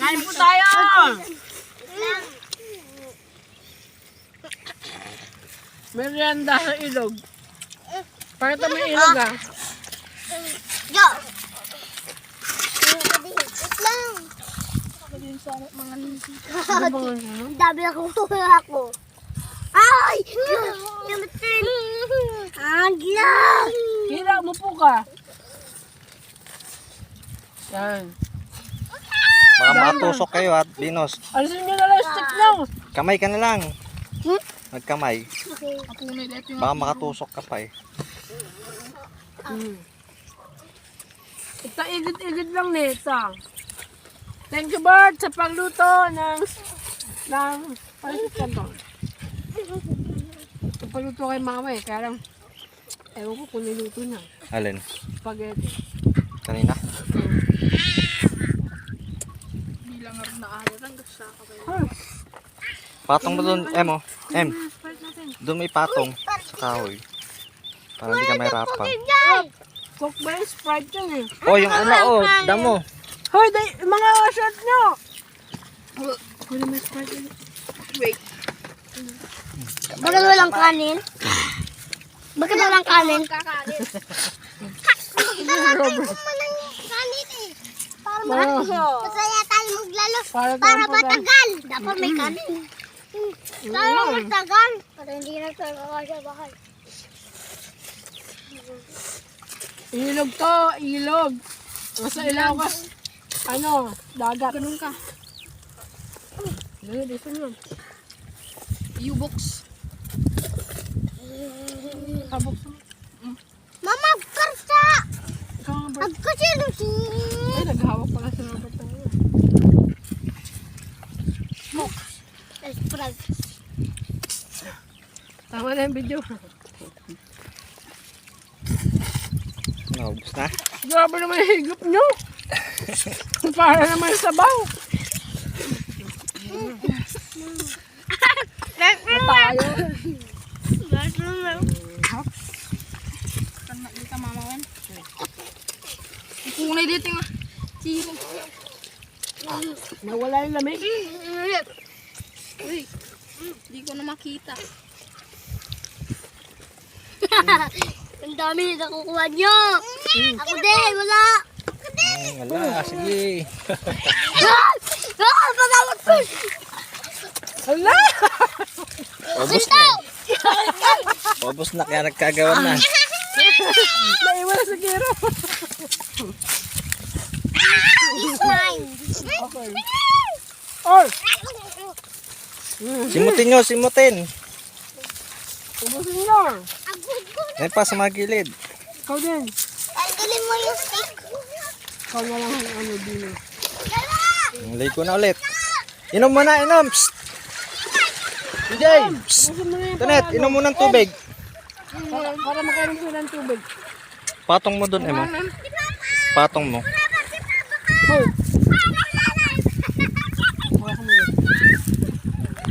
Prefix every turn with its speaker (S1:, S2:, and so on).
S1: Kain po tayo! Merienda sa ilog. Pakita mo yung ilog ah.
S2: Yo! Wait lang. Ang dami na kukuha ako. Ay! Namatin! Agla!
S1: Kira mo po ka. Yan.
S3: Baka makatusok kayo at Binos.
S1: Alisin nyo na lang yung stick nyo.
S3: Kamay ka na lang. Nagkamay.
S2: Okay.
S3: Baka makatusok ka pa eh.
S1: Ito igit-igit lang nito. Thank you Bart sa pagluto ng pansit to. Pagluto kay mama eh, kaya lang ewan ko kung niluto niya.
S3: Alin?
S1: Spaghetti.
S3: Kanina?
S1: Bilang na araw lang gusto ako.
S3: Patong mo doon, Doon may patong sa kahoy. Para hindi ka mahirapan.
S1: Coke ba yung Sprite yun eh?
S3: Oh, yung damo.
S1: Hoy, mga short nyo! Ako na may Sprite yun. Wait.
S2: Bakit walang kanin? Bakit walang kanin?
S1: Robert.
S2: Kanin eh.
S1: Wow.
S2: Masaya tayo maglalo.
S1: Para
S2: Para
S1: tayo
S2: matagal. Dapat may kanin. Para matagal. Para hindi na tayo kakasya bahay.
S1: Ilog to, ilog. Nasa ilaw ka. Ano, dagat. Ganun ka. Ganun, dito yun. U-box. Tabok mo.
S2: Mama, karsa!
S1: Ikaw nga, Bert.
S2: Agkasino si...
S1: Ay, naghawak pala si Robert tayo.
S2: Esprag.
S1: Tama na yung video.
S3: Naubos na.
S1: Grabe naman yung higop nyo. Para naman yung sabaw. Na tayo.
S2: Kunay dito nga.
S1: Nawala yung lamig.
S2: Uy, hindi ko na makita. Ang dami na nakukuha nyo. Ako din, wala.
S3: Wala, sige.
S2: Patawag ko.
S1: Hala!
S3: Ubus na. Ubus na kaya nagkagawan na.
S1: Naiwan na si Kiro. Okay. Oy!
S3: Simutin nyo, simutin.
S1: Ubusin nyo.
S3: Yan pa sa mga gilid.
S1: Ikaw din.
S2: Tanggalin mo yung stick.
S1: Ikaw na lang ang ano din.
S3: Lay ko na ulit. Inom mo na, inom. Psst. DJ, psst.
S1: Ubusin mo na yung
S3: Tanet, inom mo ng tubig.
S1: para makainom sila ng tubig.
S3: Patong mo dun, Emo. Patong mo.
S1: Hoy!